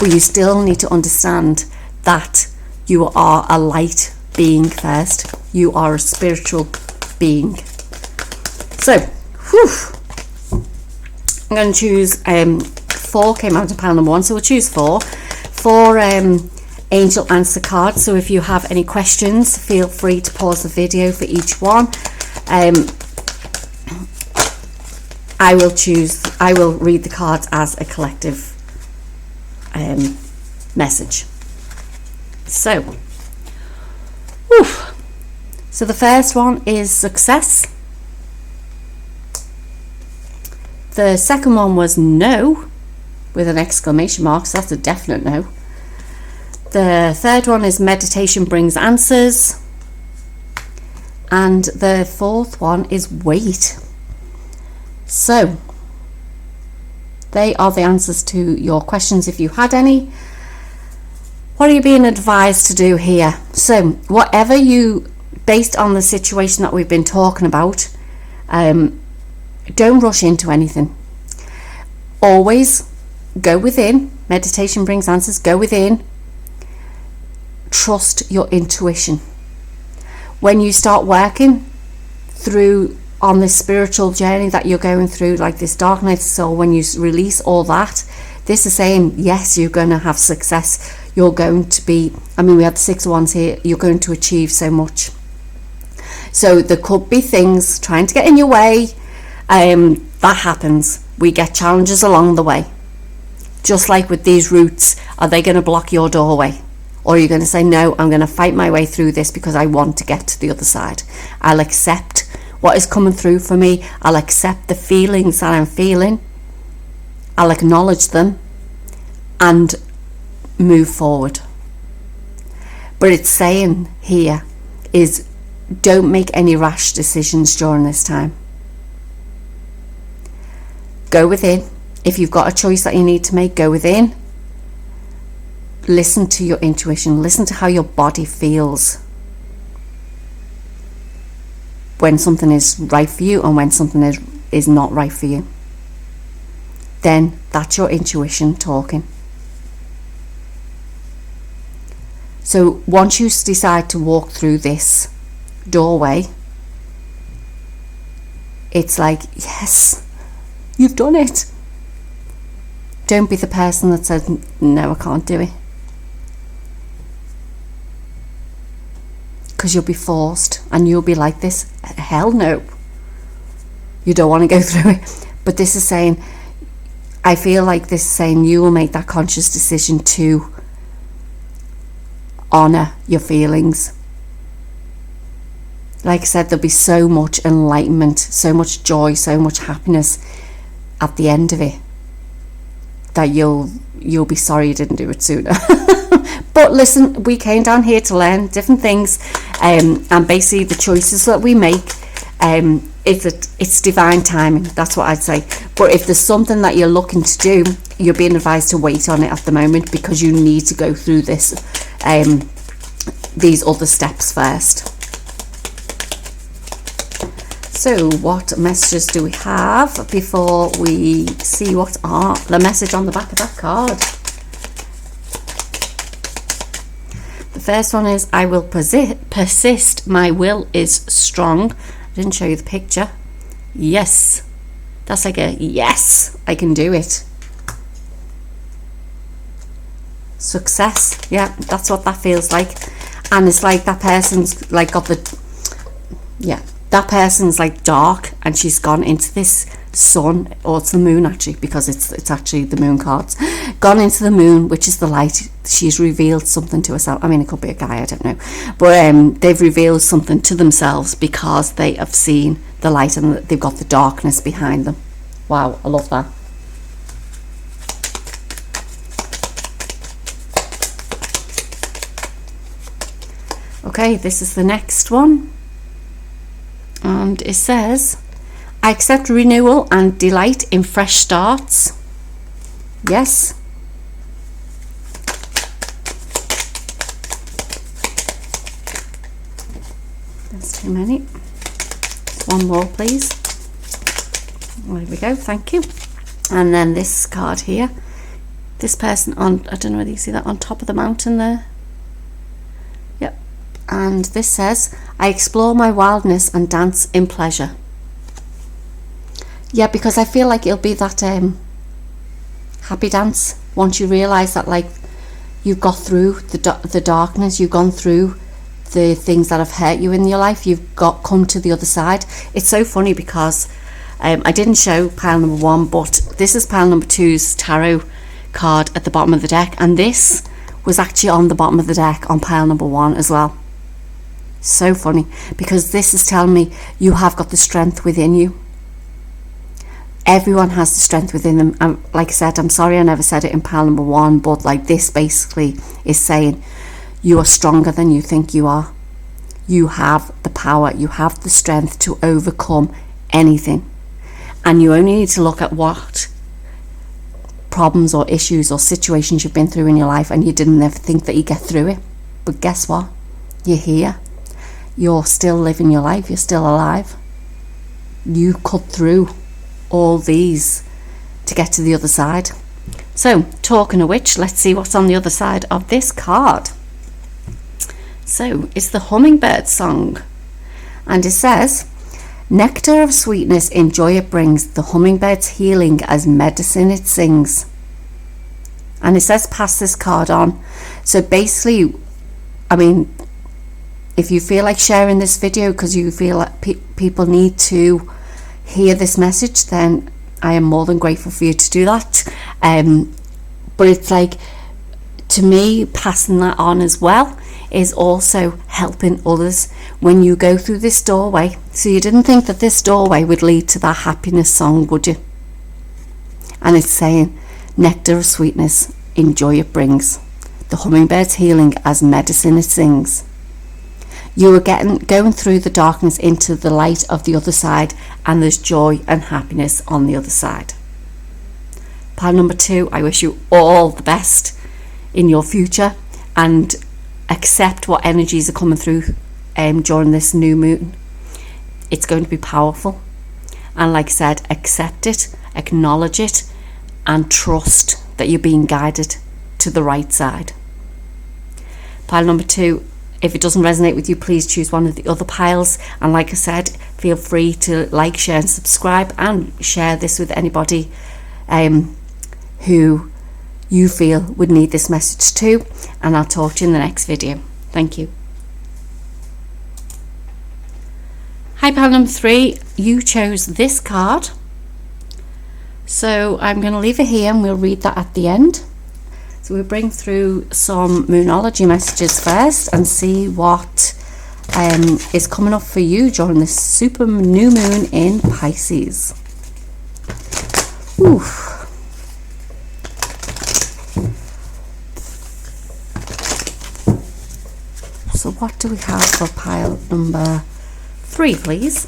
But you still need to understand that you are a light being first. You are a spiritual being. So, I'm going to choose 4 came out of pile number 1, so we'll choose 4 angel answer cards. So if you have any questions, feel free to pause the video for each one. I will read the cards as a collective message. So the first one is success. The second one was no, with an exclamation mark, so that's a definite no. The third one is meditation brings answers. And the fourth one is wait. So they are the answers to your questions if you had any. What are you being advised to do here? So whatever you, based on the situation that we've been talking about, don't rush into anything. Always go within. Meditation brings answers. Go within. Trust your intuition. When you start working through on this spiritual journey that you're going through, like this dark night of the soul, when you release all that, this is saying, yes, you're going to have success. You're going to be, we had the 6 of Wands here, you're going to achieve so much. So there could be things trying to get in your way. That happens. We get challenges along the way. Just like with these roots, are they going to block your doorway? Or are you going to say, no, I'm going to fight my way through this because I want to get to the other side. I'll accept what is coming through for me. I'll accept the feelings that I'm feeling. I'll acknowledge them and move forward. But it's saying here is, don't make any rash decisions during this time. Go within. If you've got a choice that you need to make, go within. Listen to your intuition. Listen to how your body feels when something is right for you and when something is not right for you. Then that's your intuition talking. So once you decide to walk through this doorway, it's like, yes, you've done it. Don't be the person that says, no, I can't do it. Because you'll be forced and you'll be like this. Hell no. You don't want to go through it. But this is saying, I feel like this is saying you will make that conscious decision to honour your feelings. Like I said, there'll be so much enlightenment, so much joy, so much happiness at the end of it that you'll be sorry you didn't do it sooner. But listen, we came down here to learn different things, and basically the choices that we make, it's divine timing. That's what I'd say. But if there's something that you're looking to do, you're being advised to wait on it at the moment because you need to go through this, these other steps first. So what messages do we have before we see what are the message on the back of that card? The first one is, I will persist. My will is strong. I didn't show you the picture. Yes. That's like a yes, I can do it. Success. Yeah, that's what that feels like. And it's like that person's like got the, yeah, that person's like dark and she's gone into this sun, or it's the moon actually, because it's actually the moon cards, gone into the moon, which is the light. She's revealed something to herself. I mean, it could be a guy, I don't know, but they've revealed something to themselves because they have seen the light and they've got the darkness behind them. Wow, I love that. Okay, this is the next one. And it says, I accept renewal and delight in fresh starts. Yes. That's too many. One more, please. There we go, thank you. And then this card here. This person on, I don't know whether you see that, on top of the mountain there. Yep. And this says, I explore my wildness and dance in pleasure. Yeah, because I feel like it'll be that happy dance once you realise that, like, you've got through the darkness, you've gone through the things that have hurt you in your life, you've come to the other side. It's so funny because I didn't show pile number 1, but this is pile number 2's tarot card at the bottom of the deck, and this was actually on the bottom of the deck on pile number 1 as well. So funny, because this is telling me you have got the strength within you. Everyone has the strength within them. Like I said, I'm sorry I never said it in pile number 1, but like this basically is saying you are stronger than you think you are. You have the power, you have the strength to overcome anything. And you only need to look at what problems or issues or situations you've been through in your life and you didn't ever think that you'd get through it. But guess what? You're here. You're still living your life. You're still alive. You cut through all these to get to the other side. So, talking of which, let's see what's on the other side of this card. So, it's the Hummingbird song. And it says, nectar of sweetness in joy it brings, the hummingbird's healing as medicine it sings. And it says pass this card on. So basically, I mean, if you feel like sharing this video because you feel like people need to hear this message, then I am more than grateful for you to do that. But it's like, to me, passing that on as well is also helping others when you go through this doorway. So you didn't think that this doorway would lead to that happiness song, would you? And it's saying, nectar of sweetness in joy it brings, the hummingbird's healing as medicine it sings. You are going through the darkness into the light of the other side, and there's joy and happiness on the other side. Pile number 2, I wish you all the best in your future, and accept what energies are coming through during this new moon. It's going to be powerful, and like I said, accept it, acknowledge it, and trust that you're being guided to the right side. Pile number 2, if it doesn't resonate with you, please choose one of the other piles, and like I said, feel free to like, share and subscribe, and share this with anybody who you feel would need this message too. And I'll talk to you in the next video. Thank you. Hi, pile number 3, you chose this card, so I'm going to leave it here and we'll read that at the end. So we'll bring through some Moonology messages first and see what is coming up for you during this super new moon in Pisces. Oof. So what do we have for pile number 3, please?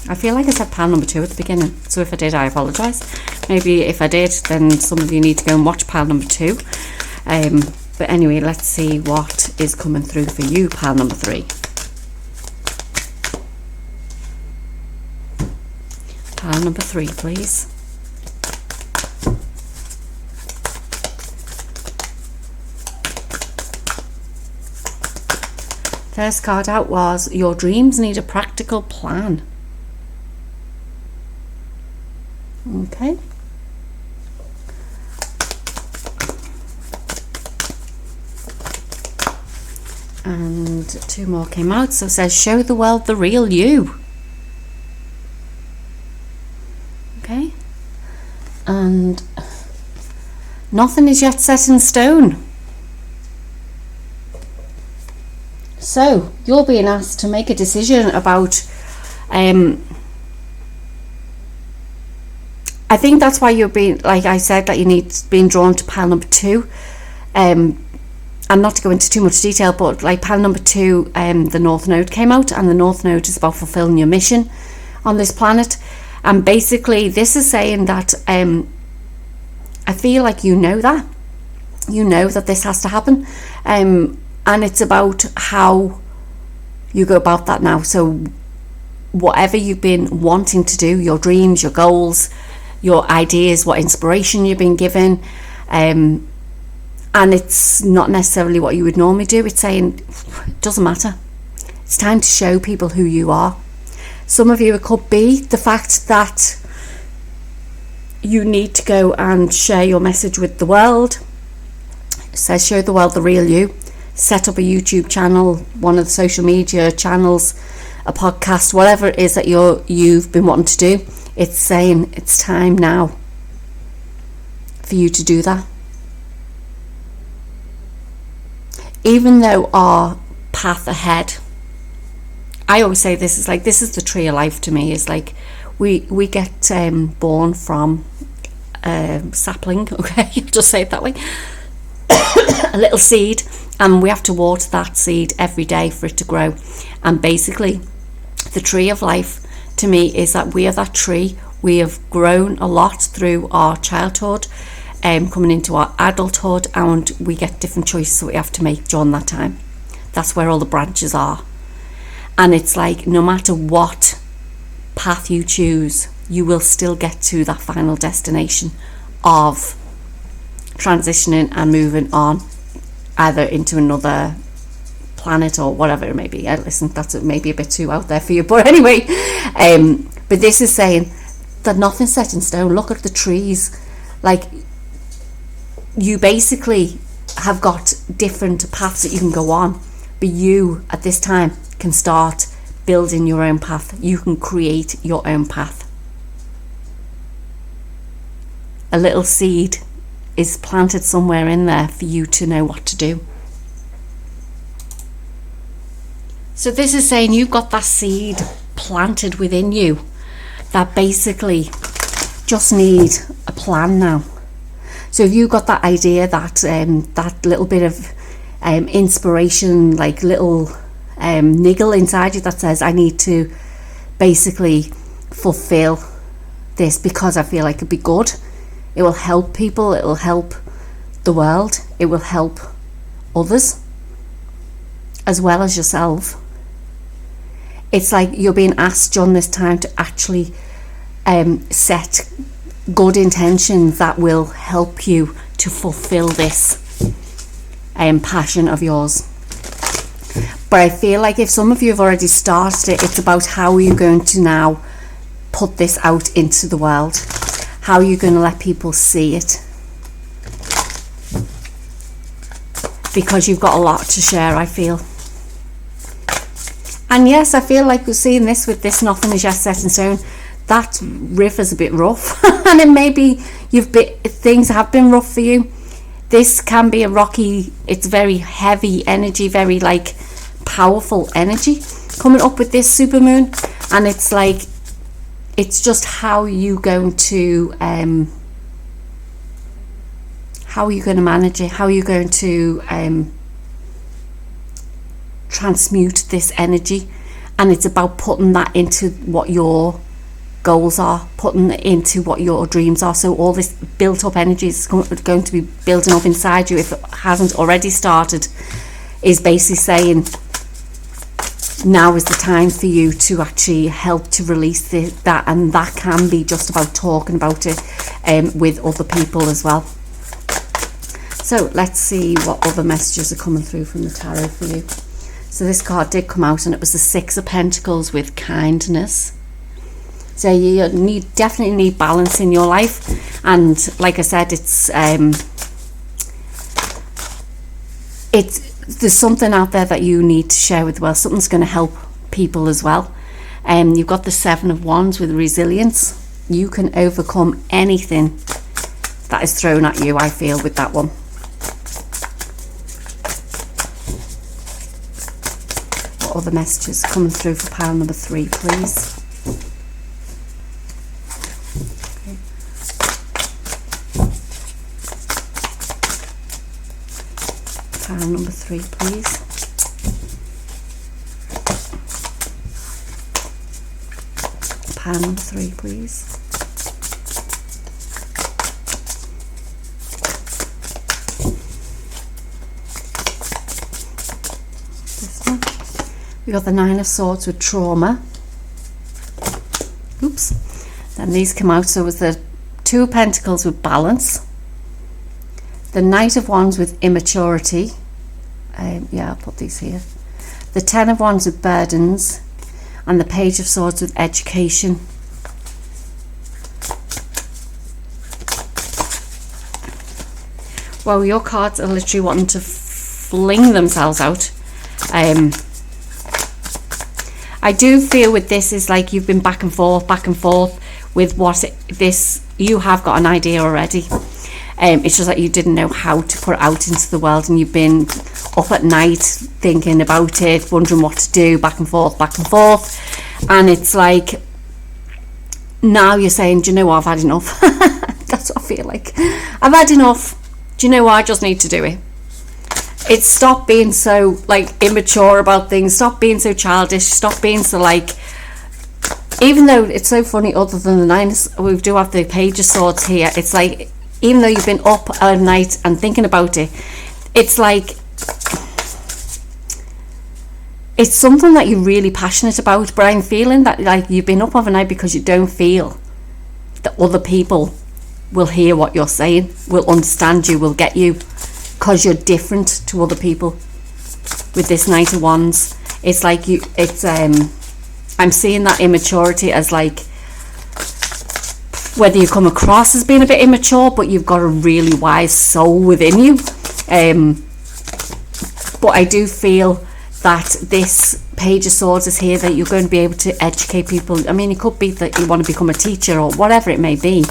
I feel like I said pile number 2 at the beginning, so if I did, I apologise. Maybe if I did, then some of you need to go and watch pile number 2. But anyway, let's see what is coming through for you, pile number 3. Pile number 3, please. First card out was, your dreams need a practical plan. Okay. And 2 more came out, so it says, show the world the real you. Okay. And nothing is yet set in stone. So you're being asked to make a decision about I think that's why you're being, like I said, that you need being drawn to pile number 2. And not to go into too much detail, but like pile number 2, the North Node came out, and the North Node is about fulfilling your mission on this planet. And basically this is saying that I feel like you know that this has to happen, and it's about how you go about that now. So whatever you've been wanting to do, your dreams, your goals, your ideas, what inspiration you've been given, and it's not necessarily what you would normally do. It's saying it doesn't matter. It's time to show people who you are. Some of you, it could be the fact that you need to go and share your message with the world. It says show the world the real you. Set up a YouTube channel, one of the social media channels, a podcast, whatever it is that you've been wanting to do. It's saying it's time now for you to do that. Even though our path ahead, I always say this is the tree of life to me. It's like we get born from a sapling, okay, you'll just say it that way, a little seed, And we have to water that seed every day for it to grow. And basically, the tree of life to me is that we are that tree. We have grown a lot through our childhood, coming into our adulthood, and we get different choices that we have to make during that time. That's where all the branches are. And it's like, no matter what path you choose, you will still get to that final destination of transitioning and moving on, either into another planet or whatever it may be. Listen, that's maybe a bit too out there for you, but anyway, but this is saying that nothing's set in stone. Look at the trees. Like, you basically have got different paths that you can go on, but you at this time can start building your own path. You can create your own path. A little seed is planted somewhere in there for you to know what to do. So this is saying you've got that seed planted within you that basically just need a plan now. So if you've got that idea, that that little bit of inspiration, like little niggle inside you that says, I need to basically fulfill this because I feel like it'd be good. It will help people, it will help the world, it will help others as well as yourself. It's like you're being asked during this time to actually set good intentions that will help you to fulfill this passion of yours. But I feel like if some of you have already started it, it's about how are you going to now put this out into the world? How are you going to let people see it? Because you've got a lot to share, I feel. And yes, I feel like we're seeing this with this nothing is yet set in stone. That river's a bit rough, and it may be things have been rough for you. This can be a rocky, it's very heavy energy, very like powerful energy coming up with this supermoon, and it's like, it's just how you going to manage it, how are you going to transmute this energy. And it's about putting that into what your goals are, putting it into what your dreams are. So all this built up energy is going to be building up inside you, if it hasn't already started, is basically saying now is the time for you to actually help to release that. And that can be just about talking about it with other people as well. So let's see what other messages are coming through from the tarot for you. So this card did come out, and it was the Six of Pentacles with kindness. So you definitely need balance in your life, and like I said, there's something out there that you need to share with the world. Something's going to help people as well. You've got the Seven of Wands with resilience. You can overcome anything that is thrown at you, I feel, with that one. Other messages coming through for pile number 3, please. Okay. Pile number 3, please. Pile number 3, please. We got the Nine of Swords with trauma. Oops. Then these come out. So it was the Two of Pentacles with balance. The Knight of Wands with immaturity. Yeah, I'll put these here. The Ten of Wands with burdens. And the Page of Swords with education. Well, your cards are literally wanting to fling themselves out. I do feel with this is like you've been back and forth with what you have got an idea already. It's just that you didn't know how to put it out into the world, and you've been up at night thinking about it, wondering what to do, back and forth. And it's like, now you're saying, do you know what, I've had enough. That's what I feel like. I've had enough. Do you know what, I just need to do it. It's stop being so like immature about things, stop being so childish, stop being so like, even though it's so funny, other than the nines, we do have the Page of Swords here. It's like, even though you've been up at night and thinking about it, it's like, it's something that you're really passionate about, but I'm feeling that like you've been up overnight because you don't feel that other people will hear what you're saying, will understand you, will get you, because you're different to other people. With this Knight of Wands, it's like you, it's I'm seeing that immaturity as like, whether you come across as being a bit immature, but you've got a really wise soul within you. But I do feel that this Page of Swords is here, that you're going to be able to educate people. I mean, it could be that you want to become a teacher or whatever it may be,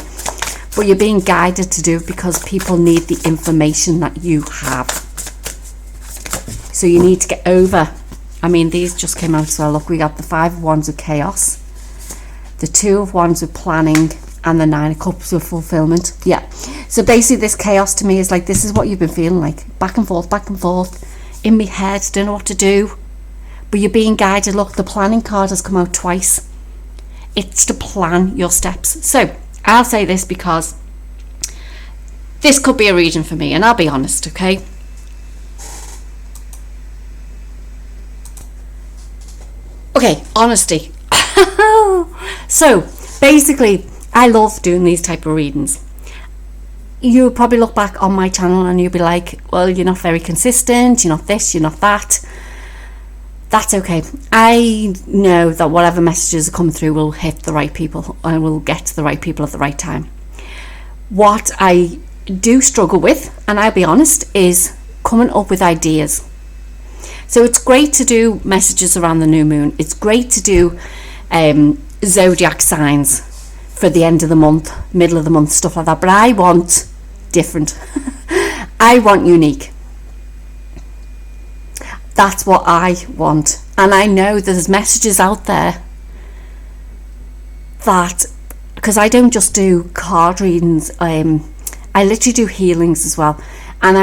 but you're being guided to do it because people need the information that you have. So you need to get over. I mean, these just came out as well. Look, we got the Five of Wands with chaos, the Two of Wands with planning, and the Nine of Cups with fulfillment. Yeah. So basically this chaos to me is like, this is what you've been feeling like. Back and forth, in my head, don't know what to do. But you're being guided. Look, the planning card has come out twice. It's to plan your steps. So I'll say this because this could be a reading for me, and I'll be honest, okay? Okay, honesty. So basically, I love doing these type of readings. You'll probably look back on my channel and you'll be like, well, you're not very consistent, you're not this, you're not that. That's okay. I know that whatever messages come through will hit the right people and will get to the right people at the right time. What I do struggle with, and I'll be honest, is coming up with ideas. So it's great to do messages around the new moon. It's great to do zodiac signs for the end of the month, middle of the month, stuff like that. But I want different. I want unique. That's what I want. And I know there's messages out there that, because I don't just do card readings, I literally do healings as well. And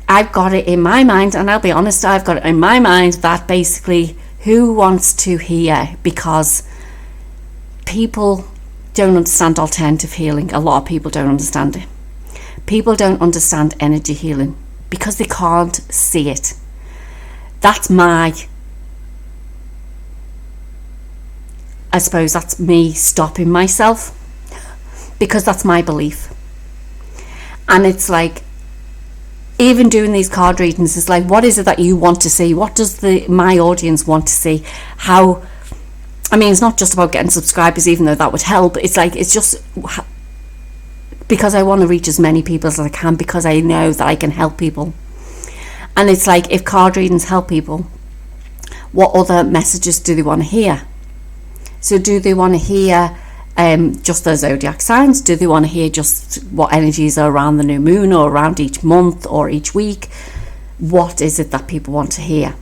I've got it in my mind, and I'll be honest, I've got it in my mind that basically who wants to hear, because people don't understand alternative healing. A lot of people don't understand it. People don't understand energy healing because they can't see it. That's I suppose that's me stopping myself, because that's my belief. And it's like, even doing these card readings is like, what is it that you want to see? What does my audience want to see? How, I mean, it's not just about getting subscribers, even though that would help. It's like, it's just because I want to reach as many people as I can, because I know that I can help people. And it's like, if card readings help people, what other messages do they want to hear? So do they want to hear just the zodiac signs? Do they want to hear just what energies are around the new moon, or around each month or each week? What is it that people want to hear?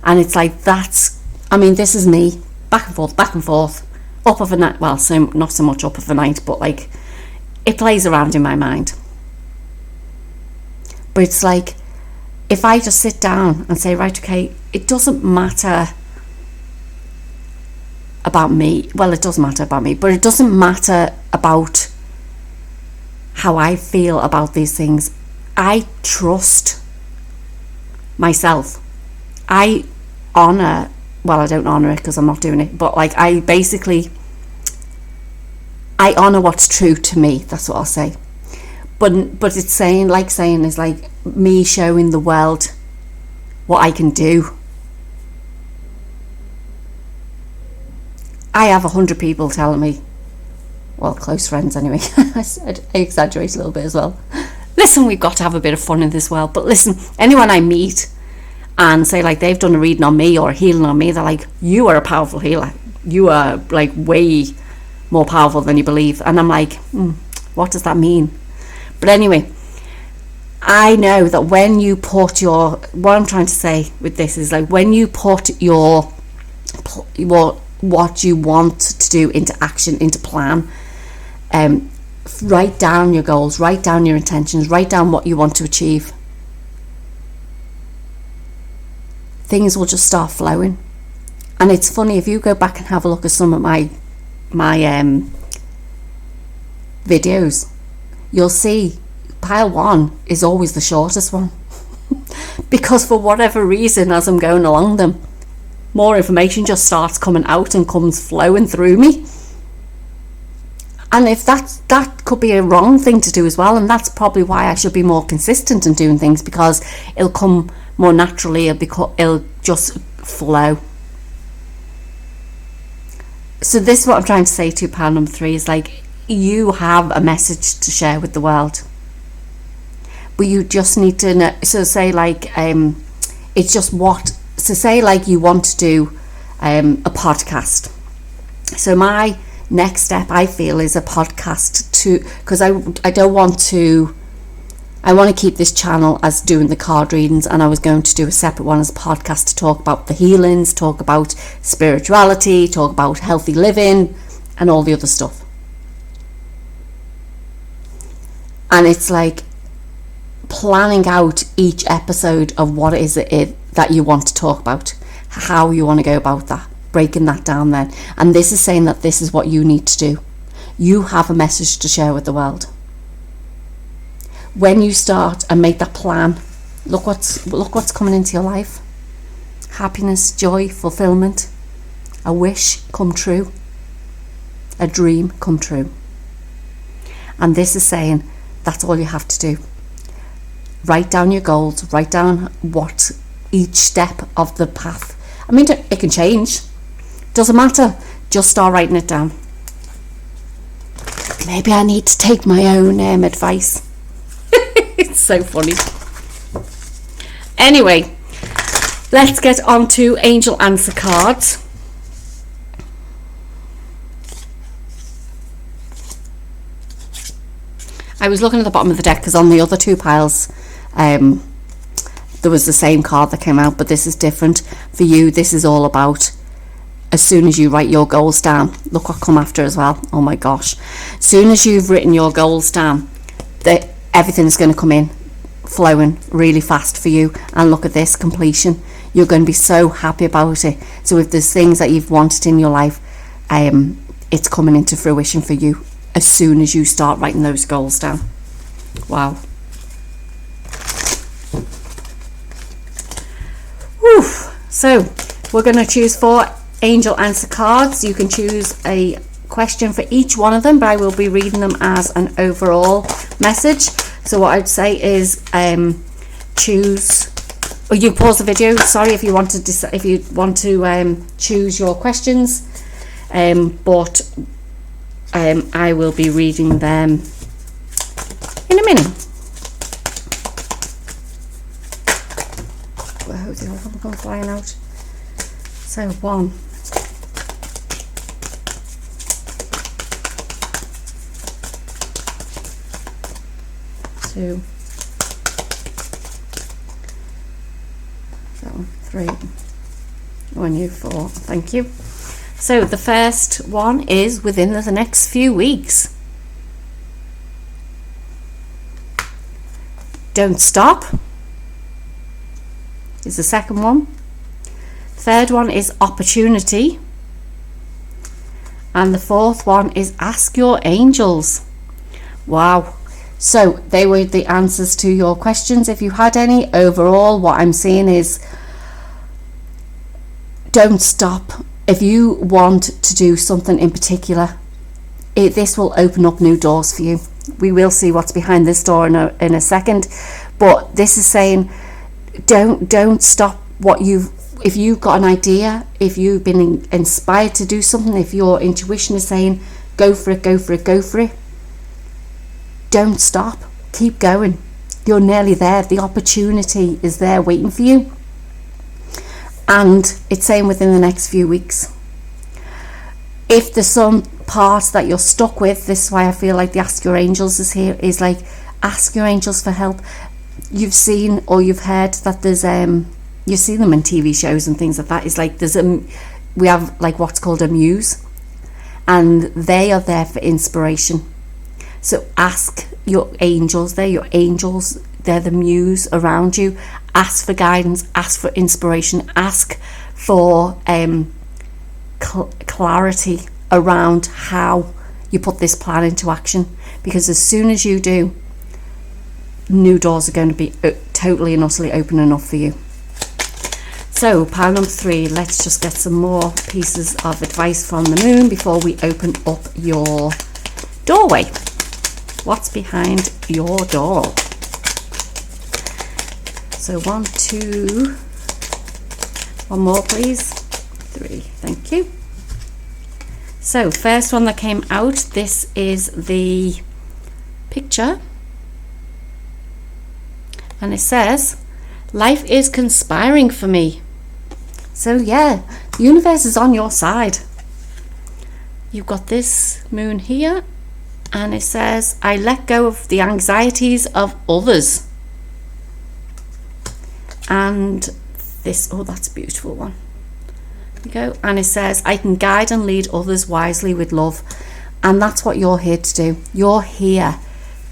And it's like, that's, I mean, this is me, back and forth, up of a night. Well, so not so much up of a night, but like, it plays around in my mind. But it's like, if I just sit down and say, right, okay, it doesn't matter about me. Well, it does matter about me, but it doesn't matter about how I feel about these things. I trust myself. I honor, well, I don't honor it because I'm not doing it, but like, I honor what's true to me. That's what I'll say. But it's saying is like me showing the world what I can do. I have 100 people telling me, well, close friends anyway. I exaggerate a little bit as well. Listen, we've got to have a bit of fun in this world. But listen, anyone I meet and say like they've done a reading on me or a healing on me, they're like, you are a powerful healer. You are like way more powerful than you believe. And I'm like, what does that mean? But anyway, I know that when you put what I'm trying to say with this is like, when you put what you want to do into action, into plan, write down your goals, write down your intentions, write down what you want to achieve. things will just start flowing. And it's funny, if you go back and have a look at some of my videos, you'll see pile 1 is always the shortest one. Because for whatever reason, as I'm going along them, more information just starts coming out and comes flowing through me. And if that could be a wrong thing to do as well, and that's probably why I should be more consistent in doing things, because it'll come more naturally, it'll just flow. So this is what I'm trying to say to pile number 3, is like, you have a message to share with the world, but you just need to know. So say like it's just what, so say like you want to do a podcast. So my next step, I feel, is a podcast, to because I don't want to, I want to keep this channel as doing the card readings, and I was going to do a separate one as a podcast to talk about the healings, talk about spirituality, talk about healthy living and all the other stuff. And it's like planning out each episode of what it is that you want to talk about, how you want to go about that, breaking that down then. And this is saying that this is what you need to do. You have a message to share with the world. When you start and make that plan, look what's coming into your life. Happiness, joy, fulfillment, a wish come true, a dream come true. And this is saying that's all you have to do. Write down your goals, write down what each step of the path. I mean, it can change. Doesn't matter. Just start writing it down. Maybe I need to take my own advice. It's so funny. Anyway, let's get on to angel answer cards. I was looking at the bottom of the deck because on the other 2 piles there was the same card that came out, but this is different. For you, this is all about, as soon as you write your goals down, look what come after as well. Oh my gosh. As soon as you've written your goals down, everything's going to come in flowing really fast for you. And look at this, completion. You're going to be so happy about it. So if there's things that you've wanted in your life, it's coming into fruition for you as soon as you start writing those goals down. Wow. Whew. So we're going to choose 4 angel answer cards. You can choose a question for each one of them, but I will be reading them as an overall message. So what I'd say is choose, or you pause the video, sorry, if you want to choose your questions, but I will be reading them in a minute. Whoa, the other one gone flying out. So 1, 2, 3, 1, you 4. Thank you. So the first one is within the next few weeks. Don't stop is the second one. Third one is opportunity. And the fourth one is ask your angels. Wow. So they were the answers to your questions. If you had any, overall what I'm seeing is don't stop. If you want to do something in particular, this will open up new doors for you. We will see what's behind this door in a second, but this is saying don't stop if you've got an idea, if you've been inspired to do something, if your intuition is saying go for it, go for it, go for it, don't stop. Keep going. You're nearly there. The opportunity is there waiting for you. And it's saying within the next few weeks. If there's some part that you're stuck with, this is why I feel like the ask your angels is here, is like ask your angels for help. You've seen or you've heard that there's you see them in TV shows and things like that. It's like we have like what's called a muse, and they are there for inspiration. So ask your angels. They're your angels they're the muse around you. Ask for guidance, ask for inspiration, ask for clarity around how you put this plan into action, because as soon as you do, new doors are going to be totally and utterly opening up for you. So pile number 3, let's just get some more pieces of advice from the moon before we open up your doorway. What's behind your door? So 1, 2, one more please, 3, thank you. So first one that came out, this is the picture, and it says, life is conspiring for me. So yeah, the universe is on your side. You've got this moon here, and it says, I let go of the anxieties of others. And this, oh, that's a beautiful one. There you go. And it says, I can guide and lead others wisely with love. And that's what you're here to do. You're here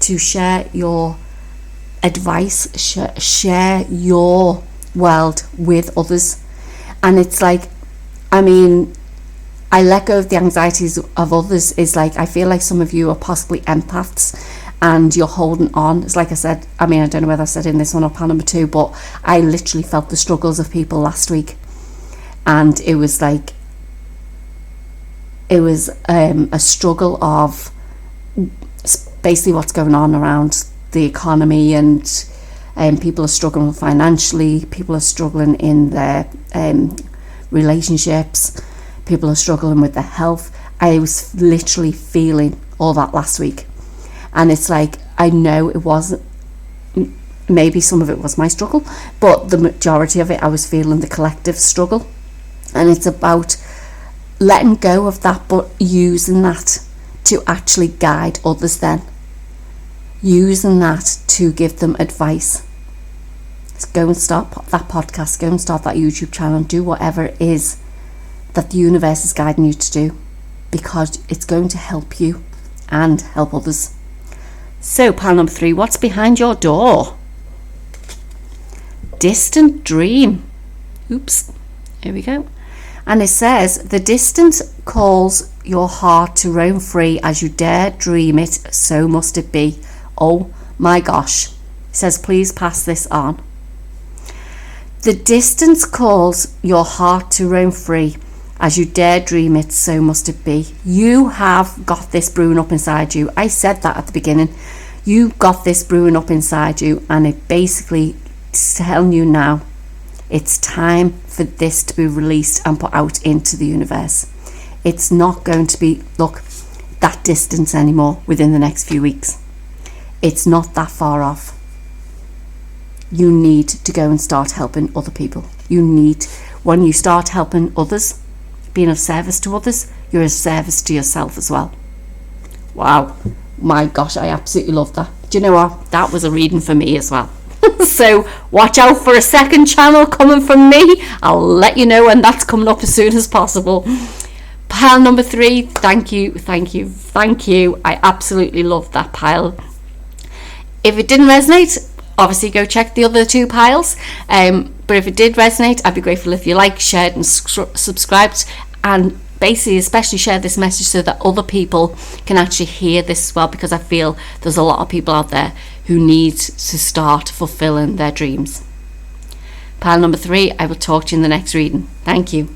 to share your advice, share your world with others. And it's like, I mean, I let go of the anxieties of others is like, I feel like some of you are possibly empaths and you're holding on. It's like I said, I mean, I don't know whether I said in this one or pile number 2, but I literally felt the struggles of people last week. And it was like, it was a struggle of basically what's going on around the economy, and people are struggling financially, people are struggling in their relationships, people are struggling with their health. I was literally feeling all that last week, and it's like, I know it wasn't, maybe some of it was my struggle, but the majority of it I was feeling the collective struggle. And it's about letting go of that, but using that to actually guide others, then using that to give them advice. Go and start that podcast, go and start that YouTube channel, do whatever it is that the universe is guiding you to do, because it's going to help you and help others. So pile number 3, what's behind your door? Distant dream. Oops, here we go. And it says, the distance calls your heart to roam free. As you dare dream it, so must it be. Oh my gosh. It says, please pass this on. The distance calls your heart to roam free. As you dare dream it, so must it be. You have got this brewing up inside you. I said that at the beginning. You've got this brewing up inside you, and it basically is telling you now, it's time for this to be released and put out into the universe. It's not going to be, look, that distance anymore within the next few weeks. It's not that far off. You need to go and start helping other people. You need, when you start helping others, being of service to others, you're of service to yourself as well. Wow. My gosh, I absolutely love that. Do you know what? That was a reading for me as well. So watch out for a second channel coming from me. I'll let you know when that's coming up as soon as possible. Pile number 3, thank you. I absolutely love that pile. If it didn't resonate, obviously go check the other 2 piles. But if it did resonate, I'd be grateful if you liked, shared and subscribed, and basically especially share this message so that other people can actually hear this as well, because I feel there's a lot of people out there who need to start fulfilling their dreams. Pile number 3, I will talk to you in the next reading. Thank you.